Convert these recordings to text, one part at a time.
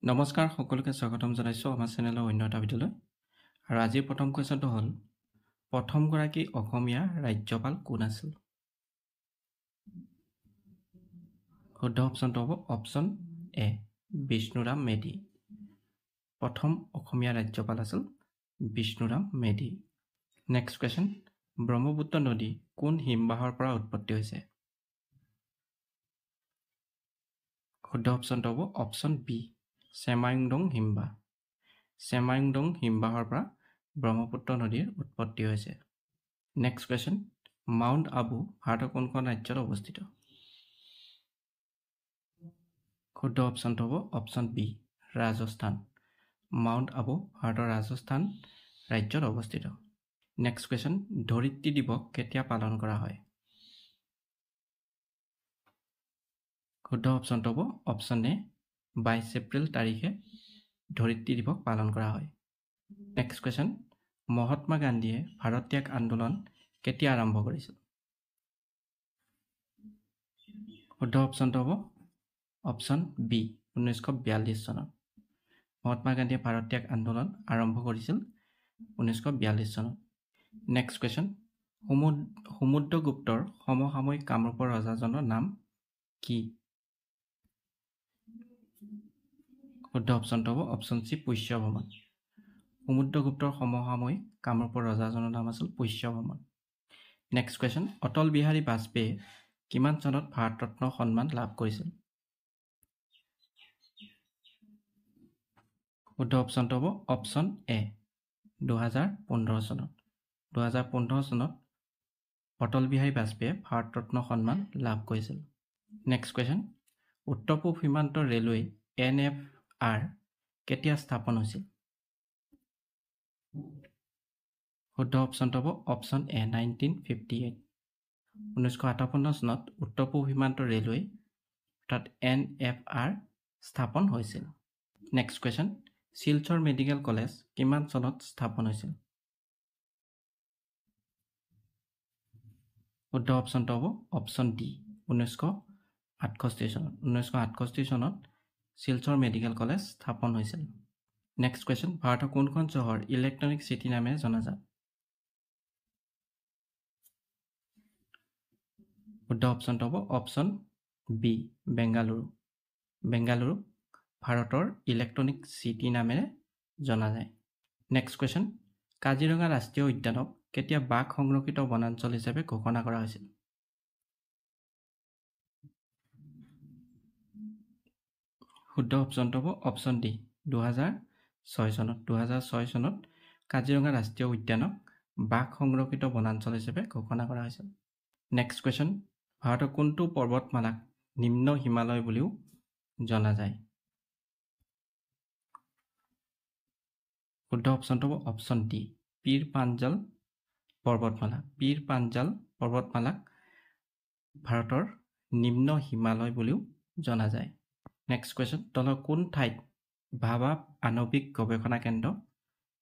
নমস্কাৰ সকলোকে স্বাগতম জনাইছোঁ আমাৰ চেনেলৰ অন্য এটা ভিডিঅ'লৈ আৰু আজিৰ প্ৰথম কুৱেশ্যনটো হ'ল প্ৰথমগৰাকী অসমীয়া ৰাজ্যপাল কোন আছিল? শুদ্ধ অপশ্যনটো হ'ব অপশ্যন এ বিষ্ণুৰাম মেধি। প্ৰথম অসমীয়া ৰাজ্যপাল আছিল বিষ্ণুৰাম মেধি। নেক্সট কুৱেশ্যন, ব্ৰহ্মপুত্ৰ নদী কোন হিমবাহৰ পৰা উৎপত্তি হৈছে? শুদ্ধ অপশ্যনটো হ'ব অপশ্যন বি চেমাইংডং হিমবাহ। চেমাইংডং হিমবাহৰ পৰা ব্ৰহ্মপুত্ৰ নদীৰ উৎপত্তি হৈছে। নেক্সট কুৱেশ্যন, মাউণ্ট আবু ভাৰতৰ কোনখন ৰাজ্যত অৱস্থিত? শুদ্ধ অপশ্যনটো হ'ব option B Rajasthan. Mount Abu ভাৰতৰ ৰাজস্থান ৰাজ্যত অৱস্থিত। নেক্সট কুৱেশ্যন, ধৰিত্ৰী দিৱস কেতিয়া পালন কৰা হয়? শুদ্ধ অপশ্যনটো হ'ব অপশ্যন এ 22 এপ্ৰিল তাৰিখে ধৰিত্ৰী দিৱস পালন কৰা হয়। নেক্সট কুৱেশ্যন, মহাত্মা গান্ধীয়ে ভাৰত ত্যাগ আন্দোলন কেতিয়া আৰম্ভ কৰিছিল? শুদ্ধ অপশ্যনটো হ'ব অপশ্যন বি 1942 চনত। মহাত্মা গান্ধীয়ে ভাৰত ত্যাগ আন্দোলন আৰম্ভ কৰিছিল 1942 চনত। নেক্সট কুৱেশ্যন, সমুদ্ৰগুপ্তৰ সমসাময়িক কামৰূপৰ ৰজাজনৰ নাম কি? শুদ্ধ অপশ্যনটো হ'ব অপশ্যন চি পুষ্যভ্ৰমণ। সমুদ্ৰগুপ্তৰ সমসাময়িক কামৰূপৰ ৰজাজনৰ নাম আছিল পুষ্যভ্ৰমণ। নেক্সট কুৱেশ্যন, অটল বিহাৰী বাজপেয়ীয়ে কিমান চনত ভাৰত ৰত্ন সন্মান লাভ কৰিছিল? শুদ্ধ অপশ্যনটো হ'ব অপশ্যন এ 2015 চনত। 2015 চনত অটল বিহাৰী বাজপেয়ীয়ে ভাৰত ৰত্ন সন্মান লাভ কৰিছিল। নেক্সট কুৱেশ্যন, উত্তৰ পূব সীমান্ত ৰেলৱে NFR কেতিয়া স্থাপন হৈছিল? শুদ্ধ অপশ্যনটো হ'ব অপশ্যন এ 1958। 1958 চনত উত্তৰ পূব সীমান্ত ৰেলৱে অৰ্থাৎ NFR স্থাপন হৈছিল। Next question, Silchar medical college কিমান চনত স্থাপন হৈছিল? শুদ্ধ অপশ্যনটো হ'ব অপশ্যন ডি 1968 চনত। 1968 চনত শিলচৰ মেডিকেল কলেজ স্থাপন হৈছিল। নেক্সট কুৱেশ্যন, ভাৰতৰ কোনখন চহৰ ইলেক্ট্ৰনিক চিটি নামেৰে জনাজাত? শুদ্ধ অপশ্যনটো হ'ব অপশ্যন বি বেংগালুৰু। বেংগালুৰু ভাৰতৰ ইলেক্ট্ৰনিক চিটি নামেৰে জনা যায়। নেক্সট কুৱেশ্যন, কাজিৰঙা ৰাষ্ট্ৰীয় উদ্যানক কেতিয়া বাঘ সংৰক্ষিত বনাঞ্চল হিচাপে ঘোষণা কৰা হৈছিল? শুদ্ধ অপশ্যনটো হ'ব অপশ্যন ডি 2006 চনত। 2006 চনত কাজিৰঙা ৰাষ্ট্ৰীয় উদ্যানক বাঘ সংৰক্ষিত বনাঞ্চল হিচাপে ঘোষণা কৰা হৈছিল। নেক্সট কুৱেশ্যন, ভাৰতৰ কোনটো পৰ্বতমালাক নিম্ন হিমালয় বুলিও জনা যায়? শুদ্ধ অপশ্যনটো হ'ব অপশ্যন ডি পীৰ পাঞ্জাল পৰ্বতমালা। পীৰ পাঞ্জাল পৰ্বতমালাক ভাৰতৰ নিম্ন হিমালয় বুলিও জনা যায়। নেক্সট কুৱেশ্যন, তলৰ কোন ঠাইত ভাবা আণৱিক গৱেষণা কেন্দ্ৰ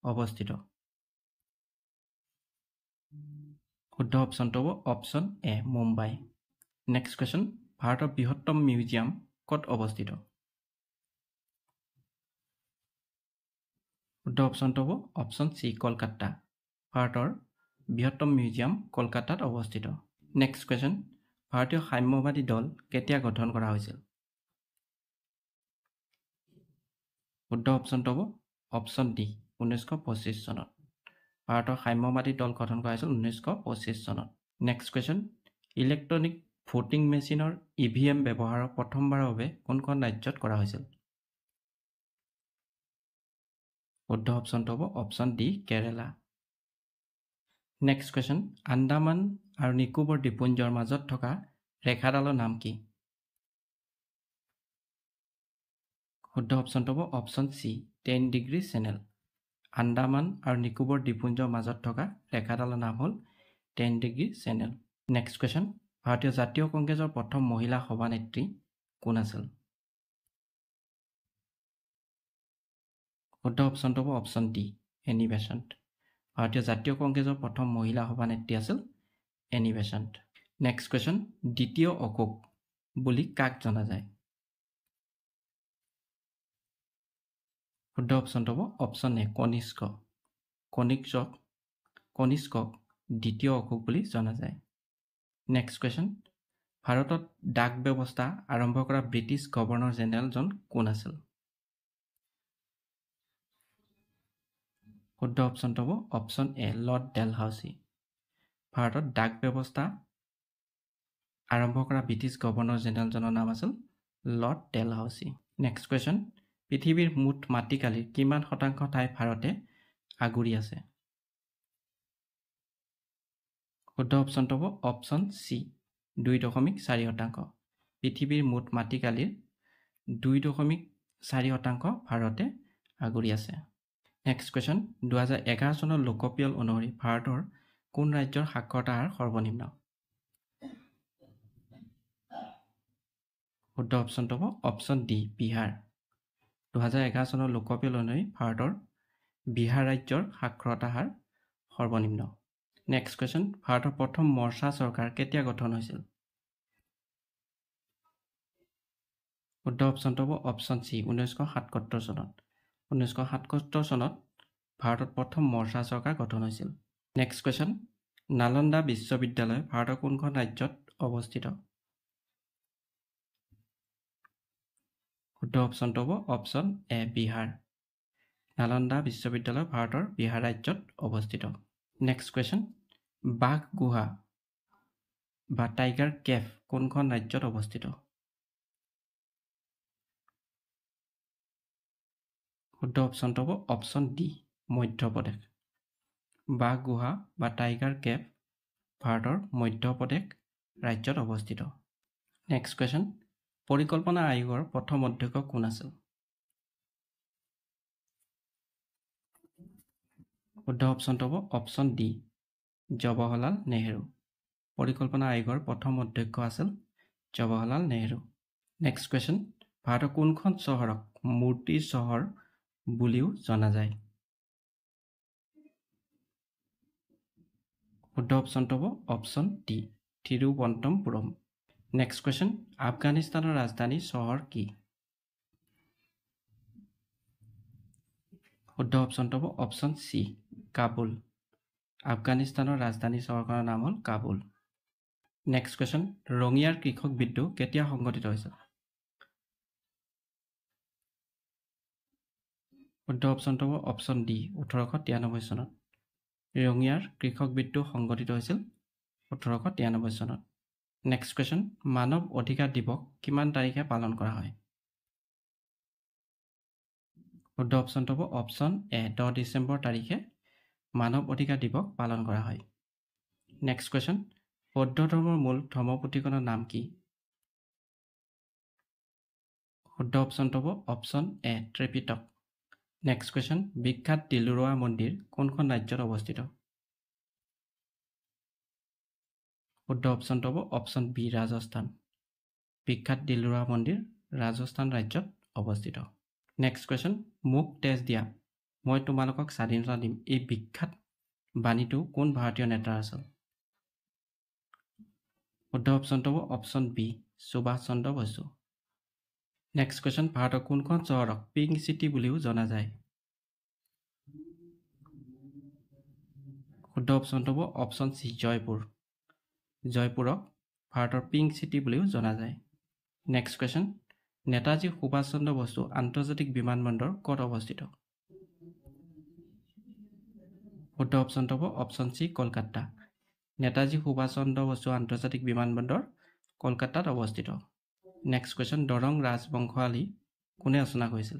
অৱস্থিত? শুদ্ধ অপশ্যনটো হ'ব অপশ্যন এ মুম্বাই। নেক্সট কুৱেশ্যন, ভাৰতৰ বৃহত্তম মিউজিয়াম ক'ত অৱস্থিত? শুদ্ধ অপশ্যনটো হ'ব অপশ্যন চি কলকাতা। ভাৰতৰ বৃহত্তম মিউজিয়াম কলকাতাত অৱস্থিত। নেক্সট কুৱেশ্যন, ভাৰতীয় সাম্যবাদী দল কেতিয়া গঠন কৰা হৈছিল? শুদ্ধ অপশ্যনটো হ'ব অপশ্যন ডি 1925 চনত। ভাৰতৰ সাম্যবাদী দল গঠন কৰা হৈছিল 1925 চনত। নেক্সট কুৱেশ্যন, ইলেক্ট্ৰনিক ভোটিং মেচিনৰ EVM ব্যৱহাৰ প্ৰথমবাৰৰ বাবে কোনখন ৰাজ্যত কৰা হৈছিল? শুদ্ধ অপশ্যনটো হ'ব অপশ্যন ডি কেৰেলা। নেক্সট কুৱেশ্যন, আন্দামান আৰু নিকোবৰ দ্বীপপুঞ্জৰ মাজত থকা ৰেখাডালৰ নাম কি? শুদ্ধ অপশ্যনটো হ'ব option C 10 degree channel. Andaman আৰু নিকোবৰ দ্বীপপুঞ্জৰ মাজত থকা ৰেখাডালৰ নাম হ'ল 10 ডিগ্ৰী চেনেল। নেক্সট কুৱেশ্যন, ভাৰতীয় জাতীয় কংগ্ৰেছৰ প্ৰথম মহিলা সভানেত্ৰী কোন আছিল? শুদ্ধ অপশ্যনটো হ'ব অপশ্যন ডি এনি বেচেণ্ট। ভাৰতীয় জাতীয় কংগ্ৰেছৰ প্ৰথম মহিলা সভানেত্ৰী আছিল এনি বেচেণ্ট। নেক্সট কুৱেশ্যন, দ্বিতীয় অশোক বুলি কাক জনা যায়? শুদ্ধ অপশ্যনটো হ'ব অপশ্যন এ কনিষ্ক। কনিষ্কক দ্বিতীয় অশোক বুলি জনা যায়। নেক্সট কুৱেশ্যন, ভাৰতত ডাক ব্যৱস্থা আৰম্ভ কৰা ব্ৰিটিছ গভৰ্ণৰ জেনেৰেলজন কোন আছিল? শুদ্ধ অপশ্যনটো হ'ব অপশ্যন এ লৰ্ড ডেলহাউচি। ভাৰতত ডাক ব্যৱস্থা আৰম্ভ কৰা ব্ৰিটিছ গভৰ্ণৰ জেনেৰেলজনৰ নাম আছিল লৰ্ড ডেলহাউচি। নেক্সট কুৱেশ্যন, পৃথিৱীৰ মুঠ মাটিকালিৰ কিমান শতাংশ ঠাই ভাৰতে আগুৰি আছে? শুদ্ধ অপশ্যনটো হ'ব অপশ্যন চি 2.4%। পৃথিৱীৰ মুঠ মাটিকালিৰ 2.4% ভাৰতে আগুৰি আছে। নেক্সট কুৱেশ্যন, 2011 চনৰ লোকপিয়ল অনুসৰি ভাৰতৰ কোন ৰাজ্যৰ সাক্ষৰতা হাৰ সৰ্বনিম্ন? শুদ্ধ অপশ্যনটো হ'ব অপশ্যন ডি বিহাৰ। 2011 চনৰ লোকপিয়ল অনুসৰি ভাৰতৰ বিহাৰ ৰাজ্যৰ সাক্ষৰতা হাৰ সৰ্বনিম্ন। নেক্সট কুৱেশ্যন, ভাৰতৰ প্ৰথম মৰ্চা চৰকাৰ কেতিয়া গঠন হৈছিল? শুদ্ধ অপশ্যনটো হ'ব অপশ্যন চি 1977 চনত। 1977 চনত ভাৰতত প্ৰথম মৰ্চা চৰকাৰ গঠন হৈছিল। নেক্সট কুৱেশ্যন, নালন্দা বিশ্ববিদ্যালয় ভাৰতৰ কোনখন ৰাজ্যত অৱস্থিত? শুদ্ধ অপশ্যনটো হ'ব অপশ্যন এ বিহাৰ। নালন্দা বিশ্ববিদ্যালয় ভাৰতৰ বিহাৰ ৰাজ্যত অৱস্থিত। নেক্সট কুৱেশ্যন, বাঘ গুহা বা টাইগাৰ কেভ কোনখন ৰাজ্যত অৱস্থিত? শুদ্ধ অপশ্যনটো হ'ব অপশ্যন ডি মধ্যপ্ৰদেশ। বাঘ গুহা বা টাইগাৰ কেভ ভাৰতৰ মধ্যপ্ৰদেশ ৰাজ্যত অৱস্থিত। নেক্সট কুৱেশ্যন, পৰিকল্পনা আয়োগৰ প্ৰথম অধ্যক্ষ কোন আছিল? শুদ্ধ অপশ্যনটো হ'ব অপশ্যন ডি জৱাহৰলাল নেহেৰু। পৰিকল্পনা আয়োগৰ প্ৰথম অধ্যক্ষ আছিল জৱাহৰলাল নেহেৰু। নেক্সট কুৱেশ্যন, ভাৰতৰ কোনখন চহৰক মূৰ্তিৰ চহৰ বুলিও জনা যায়? শুদ্ধ অপশ্যনটো হ'ব option D Thiruvananthapuram. Next question, আফগানিস্তানৰ ৰাজধানী চহৰ কি? শুদ্ধ অপশ্যনটো হ'ব অপশ্যন চি কাবুল। আফগানিস্তানৰ ৰাজধানী চহৰখনৰ নাম হ'ল কাবুল। নেক্সট কুৱেশ্যন, ৰঙিয়াৰ কৃষক বিদ্ৰোহ কেতিয়া সংঘটিত হৈছিল? শুদ্ধ অপশ্যনটো হ'ব অপশ্যন ডি 1893 চনত। ৰঙিয়াৰ কৃষক বিদ্ৰোহ সংঘটিত হৈছিল 1893 চনত। নেক্সট কুৱেশ্যন, মানৱ অধিকাৰ দিৱস কিমান তাৰিখে পালন কৰা হয়? শুদ্ধ অপশ্যনটো হ'ব অপশ্যন এ 10 ডিচেম্বৰ তাৰিখে মানৱ অধিকাৰ দিৱস পালন কৰা হয়। নেক্সট কুৱেশ্যন, বৌদ্ধ ধৰ্মৰ মূল ধৰ্মপুথিখনৰ নাম কি? শুদ্ধ অপশ্যনটো হ'ব অপশ্যন এ ত্ৰিপিটক। নেক্সট কুৱেশ্যন, বিখ্যাত দিলৰুৱা মন্দিৰ কোনখন ৰাজ্যত অৱস্থিত? শুদ্ধ অপশ্যনটো হ'ব অপশ্যন বি ৰাজস্থান। বিখ্যাত দিলৰুৱা মন্দিৰ ৰাজস্থান ৰাজ্যত অৱস্থিত। নেক্সট কুৱেশ্যন, মোক তেজ দিয়া মই তোমালোকক স্বাধীনতা দিম এই বিখ্যাত বাণীটো কোন ভাৰতীয় নেতাৰ আছিল? শুদ্ধ অপশ্যনটো হ'ব option B Subhash Chandra Bose. Next question, ভাৰতৰ কোনখন চহৰক পিংক চিটি বুলিও জনা যায়? শুদ্ধ অপশ্যনটো হ'ব অপশ্যন চি জয়পুৰ। জয়পুৰক ভাৰতৰ পিংক চিটি বুলিও জনা যায়। নেক্সট কুৱেশ্যন, নেতাজী সুভাষ চন্দ্ৰ বসু আন্তৰ্জাতিক বিমানবন্দৰ ক'ত অৱস্থিত? শুদ্ধ অপশ্যনটো হ'ব অপশ্যন চি কলকাতা। নেতাজী সুভাষ চন্দ্ৰ বসু আন্তৰ্জাতিক বিমানবন্দৰ কলকাতাত অৱস্থিত। নেক্সট কুৱেশ্যন, দৰং ৰাজবংশালী কোনে ৰচনা কৰিছিল?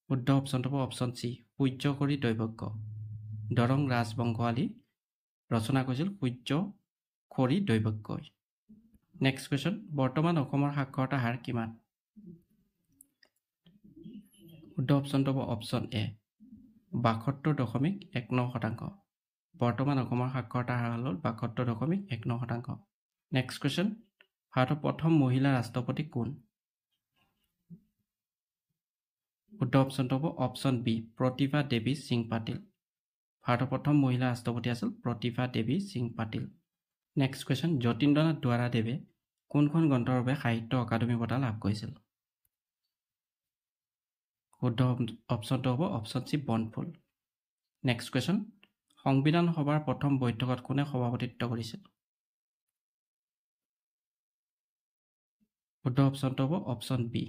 শুদ্ধ অপশ্যনটো হ'ব অপশ্যন চি সূৰ্যকৰী দৈবজ্ঞ। দৰং ৰাজবংশালী ৰচনা কৰিছিল সূৰ্যকৰী দৈবজ্ঞই। নেক্সট কুৱেশ্যন, বৰ্তমান অসমৰ সাক্ষৰতা হাৰ কিমান? শুদ্ধ অপশ্যনটো হ'ব অপশ্যন এ 72.19%। বৰ্তমান অসমৰ সাক্ষৰতা হাৰ হ'ল 72.19%। নেক্সট কুৱেশ্যন, ভাৰতৰ প্ৰথম মহিলা ৰাষ্ট্ৰপতি কোন? শুদ্ধ অপশ্যনটো হ'ব অপশ্যন বি প্ৰতিভা দেৱী সিং পাটিল। ভাৰতৰ প্ৰথম মহিলা ৰাষ্ট্ৰপতি আছিল প্ৰতিভা দেৱী সিং পাটিল। নেক্সট কুৱেশ্যন, যতীন্দ্ৰনাথ দুৱৰাদেৱে কোনখন গ্ৰন্থৰ বাবে সাহিত্য অকাডেমী বঁটা লাভ কৰিছিল? শুদ্ধ অপশ্যনটো হ'ব অপশ্যন চি বনফুল। নেক্সট কুৱেশ্যন, সংবিধান সভাৰ প্ৰথম বৈঠকত কোনে সভাপতিত্ব কৰিছিল? শুদ্ধ অপশ্যনটো হ'ব অপশ্যন বি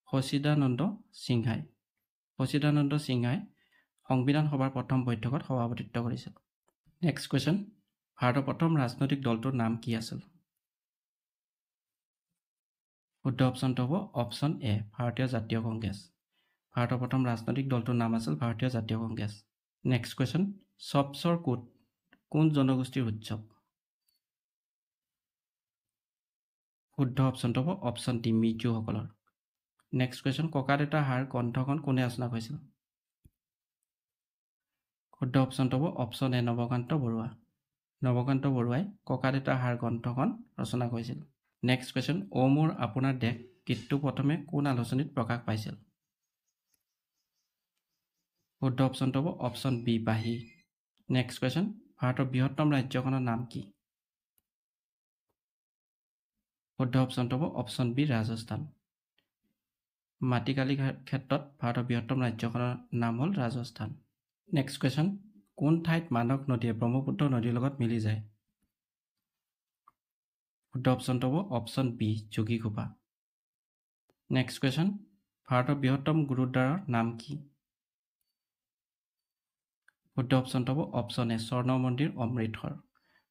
সচিদানন্দ সিনহাই। সচিদানন্দ সিনহাই সংবিধান সভাৰ প্ৰথম বৈঠকত সভাপতিত্ব কৰিছিল। নেক্সট কুৱেশ্যন, ভাৰতৰ প্ৰথম ৰাজনৈতিক দলটোৰ নাম কি আছিল? শুদ্ধ অপশ্যনটো হ'ব অপশ্যন এ ভাৰতীয় জাতীয় কংগ্ৰেছ। ভাৰতৰ প্ৰথম ৰাজনৈতিক দলটোৰ নাম আছিল ভাৰতীয় জাতীয় কংগ্ৰেছ। নেক্সট কুৱেশ্যন, চপচৰ কোট কোন জনগোষ্ঠীৰ উৎসৱ? শুদ্ধ অপশ্যনটো হ'ব অপশ্যন ডি মিজোসকলৰ। নেক্সট কুৱেশ্যন, ককা-দেউতা হাড় গ্ৰন্থখন কোনে ৰচনা কৰিছিল? শুদ্ধ অপশ্যনটো হ'ব অপশ্যন এ নৱকান্ত বৰুৱা। নৱকান্ত বৰুৱাই ককা-দেউতা হাড় গ্ৰন্থখন ৰচনা কৰিছিল। নেক্সট কুৱেশ্যন, অ' মোৰ আপোনাৰ দেশ গীতটো প্ৰথমে কোন আলোচনীত প্ৰকাশ পাইছিল? শুদ্ধ অপশ্যনটো হ'ব অপশ্যন বি বাঁহী। নেক্সট কুৱেশ্যন, ভাৰতৰ বৃহত্তম ৰাজ্যখনৰ নাম কি? শুদ্ধ অপশ্যনটো হ'ব অপশ্যন বি ৰাজস্থান। মাটিকালি ক্ষেত্ৰত ভাৰতৰ বৃহত্তম ৰাজ্যখনৰ নাম হ'ল ৰাজস্থান। নেক্সট কুৱেশ্যন, কোন ঠাইত মানস নদীয়ে ব্ৰহ্মপুত্ৰ নদীৰ লগত মিলি যায়? শুদ্ধ অপশ্যনটো হ'ব option B Jogighopa. Next question, ভাৰতৰ বৃহত্তম গুৰুদ্বাৰৰ নাম কি? শুদ্ধ অপশ্যনটো হ'ব অপশ্যন এ স্বৰ্ণ মন্দিৰ অমৃতসৰ।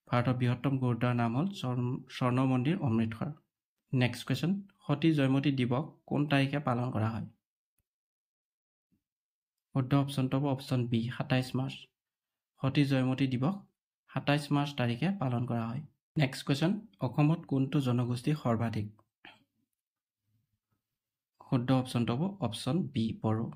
ভাৰতৰ বৃহত্তম গুৰুদ্বাৰৰ নাম হ'ল স্বৰ্ণ মন্দিৰ অমৃতসৰ। নেক্সট কুৱেশ্যন, সতী জয়মতী দিৱস কোন তাৰিখে পালন কৰা হয়? শুদ্ধ অপশ্যনটো হ'ব অপশ্যন বি ২৭ মাৰ্চ। সতী জয়মতী দিৱস ২৭ মাৰ্চ তাৰিখে পালন কৰা হয়। নেক্সট কুৱেশ্যন, অসমত কোনটো জনগোষ্ঠী সৰ্বাধিক? শুদ্ধ অপশ্যনটো হ'ব অপশ্যন বি বড়ো।